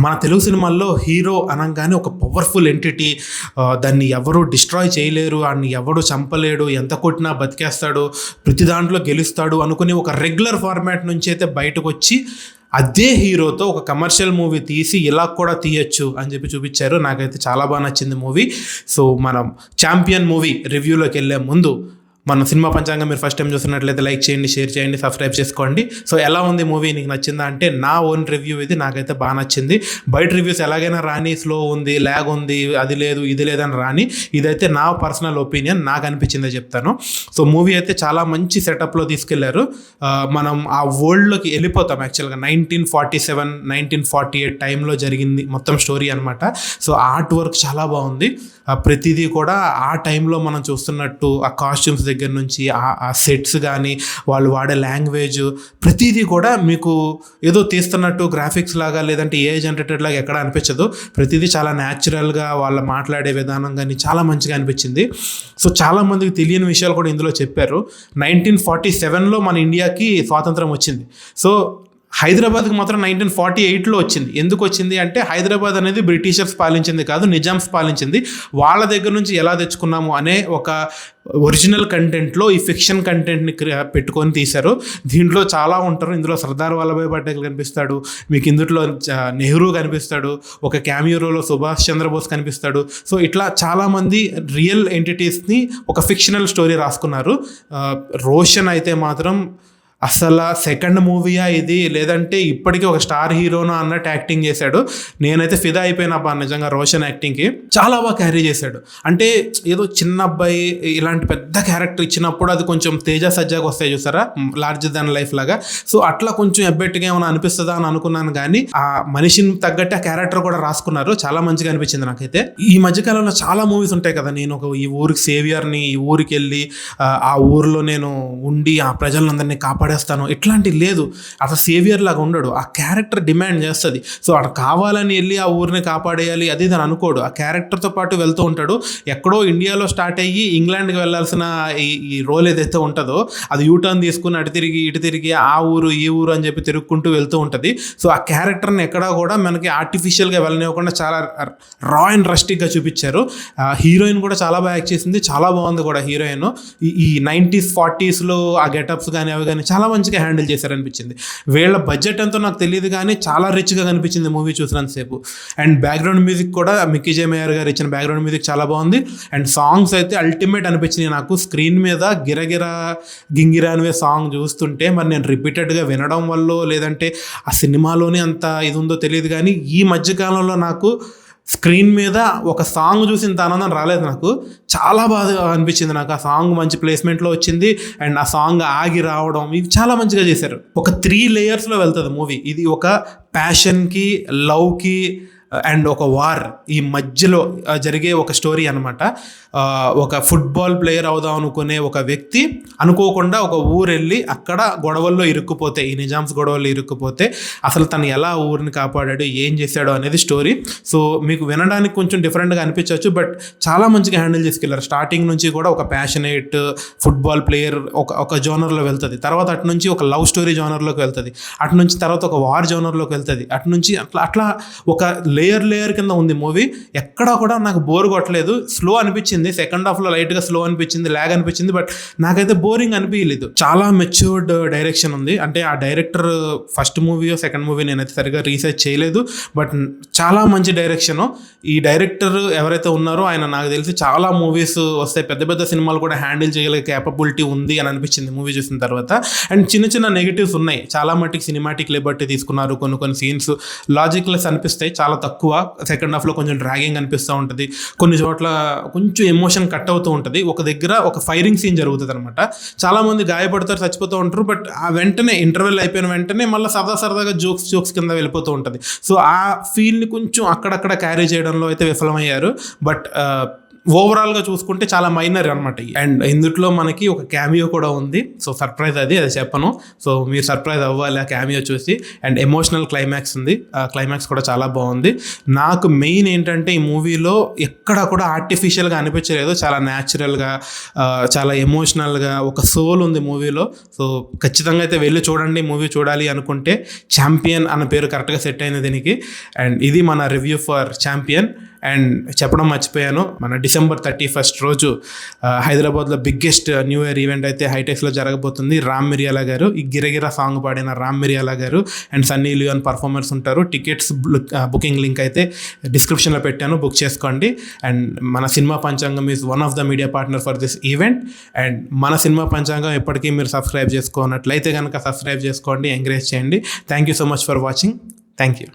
మన తెలుగు సినిమాల్లో హీరో అనగానే ఒక పవర్ఫుల్ ఎంటిటీ, దాన్ని ఎవరు డిస్ట్రాయ్ చేయలేరు, వాడిని ఎవడు చంపలేడు, ఎంత కొట్టినా బతికేస్తాడు, ప్రతి దాంట్లో గెలుస్తాడు అనుకుని ఒక రెగ్యులర్ ఫార్మాట్ నుంచి అయితే బయటకు వచ్చి అదే హీరోతో ఒక కమర్షియల్ మూవీ తీసి ఇలా కూడా తీయచ్చు అని చెప్పి చూపించారు. నాకైతే చాలా బాగా నచ్చింది మూవీ. సో మనం ఛాంపియన్ మూవీ రివ్యూలోకి వెళ్ళే ముందు మన సినిమా పంచాంగం మీరు ఫస్ట్ టైం చూస్తున్నట్లయితే లైక్ చేయండి, షేర్ చేయండి, సబ్స్క్రైబ్ చేసుకోండి. సో ఎలా ఉంది మూవీ, నీకు నచ్చిందా అంటే నా ఓన్ రివ్యూ ఇది, నాకైతే బాగా నచ్చింది. బయట రివ్యూస్ ఎలాగైనా రాని, స్లో ఉంది, ల్యాగ్ ఉంది, అది లేదు ఇది లేదని రాని, ఇదైతే నా పర్సనల్ ఒపీనియన్, నాకు అనిపించిందే చెప్తాను. సో మూవీ అయితే చాలా మంచి సెటప్లో తీసుకెళ్లారు. మనం ఆ వరల్డ్లోకి వెళ్ళిపోతాం. యాక్చువల్గా 1947, 1948 టైంలో జరిగింది మొత్తం స్టోరీ అనమాట. సో ఆర్ట్ వర్క్ చాలా బాగుంది. ప్రతిదీ కూడా ఆ టైంలో మనం చూస్తున్నట్టు ఆ కాస్ట్యూమ్స్ దగ్గర నుంచి ఆ సెట్స్ కానీ, వాళ్ళు వాడే లాంగ్వేజ్, ప్రతిదీ కూడా మీకు ఏదో తీస్తున్నట్టు గ్రాఫిక్స్ లాగా లేదంటే ఏ జనరేటెడ్ లాగా ఎక్కడ అనిపించదు. ప్రతిదీ చాలా న్యాచురల్గా వాళ్ళు మాట్లాడే విధానం కానీ చాలా మంచిగా అనిపించింది. సో చాలామందికి తెలియని విషయాలు కూడా ఇందులో చెప్పారు. 1947లో మన ఇండియాకి స్వాతంత్రం వచ్చింది. సో హైదరాబాద్కి మాత్రం 1948లో వచ్చింది. ఎందుకు వచ్చింది అంటే హైదరాబాద్ అనేది బ్రిటిషర్స్ పాలించింది కాదు, నిజామ్స్ పాలించింది. వాళ్ళ దగ్గర నుంచి ఎలా తెచ్చుకున్నాము అనే ఒక ఒరిజినల్ కంటెంట్లో ఈ ఫిక్షన్ కంటెంట్ని పెట్టుకొని తీశారు. దీంట్లో చాలా ఉంటారు. ఇందులో సర్దార్ వల్లభాయ్ పటేల్ కనిపిస్తాడు, మీకు ఇందులో నెహ్రూ కనిపిస్తాడు, ఒక క్యామియో రోల్లో సుభాష్ చంద్రబోస్ కనిపిస్తాడు. సో ఇట్లా చాలామంది రియల్ ఎంటిటీస్ని ఒక ఫిక్షనల్ స్టోరీ రాసుకున్నారు. రోషన్ అయితే మాత్రం అసలు సెకండ్ మూవీయా ఇది, లేదంటే ఇప్పటికీ ఒక స్టార్ హీరోనా అన్నట్టు యాక్టింగ్ చేశాడు. నేనైతే ఫిదా అయిపోయినా నిజంగా రోషన్ యాక్టింగ్కి. చాలా బాగా క్యారీ చేశాడు. అంటే ఏదో చిన్న అబ్బాయి ఇలాంటి పెద్ద క్యారెక్టర్ ఇచ్చినప్పుడు అది కొంచెం తేజ సజ్జాగా వస్తాయి చూసారా, లార్జర్ దాన్ లైఫ్ లాగా. సో అట్లా కొంచెం ఎబ్బెట్టుగా ఏమైనా అనిపిస్తుందా అని అనుకున్నాను, కానీ ఆ మనిషిని తగ్గట్టు ఆ క్యారెక్టర్ కూడా రాసుకున్నారు. చాలా మంచిగా అనిపించింది నాకైతే. ఈ మధ్యకాలంలో చాలా మూవీస్ ఉంటాయి కదా, నేను ఈ ఊరికి సేవియర్ని, ఈ ఊరికి వెళ్ళి ఆ ఊరిలో నేను ఉండి ఆ ప్రజలందరినీ కాపాడేస్తాను, ఇట్లాంటివి లేదు. అసలు సేవియర్ లాగా ఉండడు. ఆ క్యారెక్టర్ డిమాండ్ చేస్తుంది. సో అక్కడ కావాలని వెళ్ళి ఆ ఊరిని కాపాడేయాలి అది దాని అనుకోడు. ఆ క్యారెక్టర్తో పాటు వెళ్తూ ఉంటాడు. ఎక్కడో ఇండియాలో స్టార్ట్ అయ్యి ఇంగ్లాండ్కి వెళ్ళాల్సిన ఈ రోల్ ఏదైతే ఉంటుందో అది యూటర్న్ తీసుకుని అటు తిరిగి ఇటు తిరిగి ఆ ఊరు ఈ ఊరు అని చెప్పి తిరుగుకుంటూ వెళ్తూ ఉంటుంది. సో ఆ క్యారెక్టర్ని ఎక్కడా కూడా మనకి ఆర్టిఫిషియల్గా వెళ్ళనివ్వకుండా చాలా రా అండ్ రస్టిక్గా చూపించారు. హీరోయిన్ కూడా చాలా బాగా యాక్ట్ చేసింది, చాలా బాగుంది కూడా హీరోయిన్. ఈ 90s 40sలో ఆ గెటప్స్ కానీ అవి కానీ చాలా మంచిగా హ్యాండిల్ చేశారనిపించింది. వీళ్ళ బడ్జెట్ ఎంతో నాకు తెలియదు కానీ చాలా రిచ్గా కనిపించింది మూవీ చూసినంతసేపు. అండ్ బ్యాక్గ్రౌండ్ మ్యూజిక్ కూడా మిక్కీ జే మేయర్ గారు ఇచ్చిన బ్యాక్గ్రౌండ్ మ్యూజిక్ చాలా బాగుంది. అండ్ సాంగ్స్ అయితే అల్టిమేట్ అనిపించినాయి నాకు. స్క్రీన్ మీద గిరగిరా గింగిరా అనే సాంగ్ చూస్తుంటే మరి నేను రిపీటెడ్గా వినడం వల్ల లేదంటే ఆ సినిమాలోనే అంత ఇది ఉందో తెలియదు, కానీ ఈ మధ్యకాలంలో నాకు స్క్రీన్ మీద ఒక సాంగ్ చూసి ఇంత ఆనందం రాలేదు. నాకు చాలా బాగా అనిపించింది. నాకు ఆ సాంగ్ మంచి ప్లేస్మెంట్లో వచ్చింది. అండ్ ఆ సాంగ్ ఆగి రావడం ఇవి చాలా మంచిగా చేశారు. ఒక 3 లేయర్స్లో వెళ్తుంది మూవీ. ఇది ఒక ప్యాషన్కి, లవ్కి అండ్ ఒక వార్ ఈ మధ్యలో జరిగే ఒక స్టోరీ అనమాట. ఒక ఫుట్బాల్ ప్లేయర్ అవుదాం అనుకునే ఒక వ్యక్తి అనుకోకుండా ఒక ఊరు వెళ్ళి అక్కడ గొడవల్లో ఇరుక్కుపోతే, ఈ నిజామ్స్ గొడవల్లో ఇరుక్కుపోతే అసలు తను ఎలా ఊరిని కాపాడాడు, ఏం చేశాడు అనేది స్టోరీ. సో మీకు వినడానికి కొంచెం డిఫరెంట్గా అనిపించవచ్చు, బట్ చాలా మంచిగా హ్యాండిల్ చేసుకెళ్ళారు. స్టార్టింగ్ నుంచి కూడా ఒక ప్యాషనేట్ ఫుట్బాల్ ప్లేయర్ ఒక జోనర్లో వెళ్తుంది, తర్వాత అటు నుంచి ఒక లవ్ స్టోరీ జోనర్లోకి వెళ్తుంది, అటు నుంచి తర్వాత ఒక వార్ జోనర్లోకి వెళ్తుంది, అటు నుంచి అట్లా ఒక లేయర్ కింద ఉంది మూవీ. ఎక్కడా కూడా నాకు బోర్ కొట్టలేదు. స్లో అనిపించింది, సెకండ్ హాఫ్లో లైట్గా స్లో అనిపించింది, ల్యాగ్ అనిపించింది, బట్ నాకైతే బోరింగ్ అనిపించలేదు. చాలా మెచ్యూర్డ్ డైరెక్షన్ ఉంది. అంటే ఆ డైరెక్టర్ ఫస్ట్ మూవీయో సెకండ్ మూవీ నేనైతే సరిగ్గా రీసెర్చ్ చేయలేదు, బట్ చాలా మంచి డైరెక్షను. ఈ డైరెక్టర్ ఎవరైతే ఉన్నారో ఆయన నాకు తెలిసి చాలా మూవీస్ వస్తాయి, పెద్ద పెద్ద సినిమాలు కూడా హ్యాండిల్ చేయగలిగే కేపబిలిటీ ఉంది అని అనిపించింది మూవీ చూసిన తర్వాత. అండ్ చిన్న చిన్న నెగిటివ్స్ ఉన్నాయి. చాలా మటుకు సినిమాటిక్ లిబర్టీ తీసుకున్నారు. కొన్ని సీన్స్ లాజిక్లెస్ అనిపిస్తాయి, చాలా తక్కువ. సెకండ్ హాఫ్లో కొంచెం డ్రాగింగ్ అనిపిస్తూ ఉంటుంది. కొన్ని చోట్ల కొంచెం ఎమోషన్ కట్ అవుతూ ఉంటుంది. ఒక దగ్గర ఒక ఫైరింగ్ సీన్ జరుగుతుంది అనమాట. చాలామంది గాయపడతారు, చచ్చిపోతూ ఉంటారు. బట్ ఆ వెంటనే ఇంటర్వెల్ అయిపోయిన వెంటనే మళ్ళీ సరదాగా జోక్స్ కింద వెళ్ళిపోతూ ఉంటుంది. సో ఆ ఫీల్ని కొంచెం అక్కడక్కడ క్యారీ చేయడంలో అయితే విఫలమయ్యారు. బట్ ఓవరాల్గా చూసుకుంటే చాలా మైనర్ అనమాట. అండ్ ఇందులో మనకి ఒక క్యామియో కూడా ఉంది. సో సర్ప్రైజ్ అది చెప్పను. సో మీరు సర్ప్రైజ్ అవ్వాలి ఆ క్యామియో చూసి. అండ్ ఎమోషనల్ క్లైమాక్స్ ఉంది. ఆ క్లైమాక్స్ కూడా చాలా బాగుంది. నాకు మెయిన్ ఏంటంటే ఈ మూవీలో ఎక్కడ కూడా ఆర్టిఫిషియల్గా అనిపించలేదు. చాలా న్యాచురల్గా, చాలా ఎమోషనల్గా ఒక సోల్ ఉంది మూవీలో. సో ఖచ్చితంగా అయితే వెళ్ళి చూడండి. మూవీ చూడాలి అనుకుంటే ఛాంపియన్ అన్న పేరు కరెక్ట్గా సెట్ అయింది దీనికి. అండ్ ఇది మన రివ్యూ ఫర్ ఛాంపియన్. అండ్ చెప్పడం మర్చిపోయాను, మన December 31 రోజు హైదరాబాద్లో బిగ్గెస్ట్ న్యూ ఇయర్ ఈవెంట్ అయితే హైటెక్స్లో జరగబోతుంది. రామ్ మిరియాలా గారు, ఈ గిరగిర సాంగ్ పాడిన రామ్ మిరియాలా గారు అండ్ సన్నీ లియోన్ పర్ఫార్మర్స్ ఉంటారు. టికెట్స్ బుకింగ్ లింక్ అయితే డిస్క్రిప్షన్లో పెట్టాను, బుక్ చేసుకోండి. అండ్ మన సినిమా పంచాంగం is one of the media partner for this event. And మన సినిమా పంచాంగం ఎప్పటికీ మీరు సబ్స్క్రైబ్ చేసుకున్నట్లయితే కనుక సబ్స్క్రైబ్ చేసుకోండి, ఎంకరేజ్ చేయండి. Thank you so much for watching. Thank you.